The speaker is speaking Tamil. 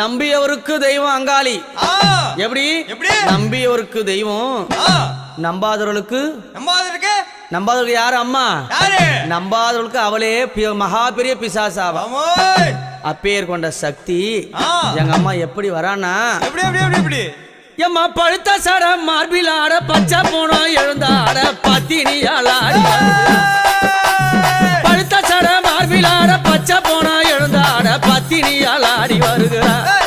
நம்பியவருக்கு தெய்வம் அங்காளி. எப்படி நம்பியவருக்கு தெய்வம், நம்பாதவர்களுக்கு நம்பாதவர்களுக்கு யாரு அம்மா? நம்பாதவர்களுக்கு அவளே மகா பெரிய பிசாசாவா. அப்பேர் கொண்ட சக்தி எங்க அம்மா எப்படி வரானா? எம்மா பழுத்த சட மார்பில் ஆட பச்சை போனோம் எழுந்தாட பத்தினியாளாடி. பழுத்த சட மார்பில் ஆட பச்சை போனோம் எழுந்தாட பத்தினியாளாடி வருகிறார்.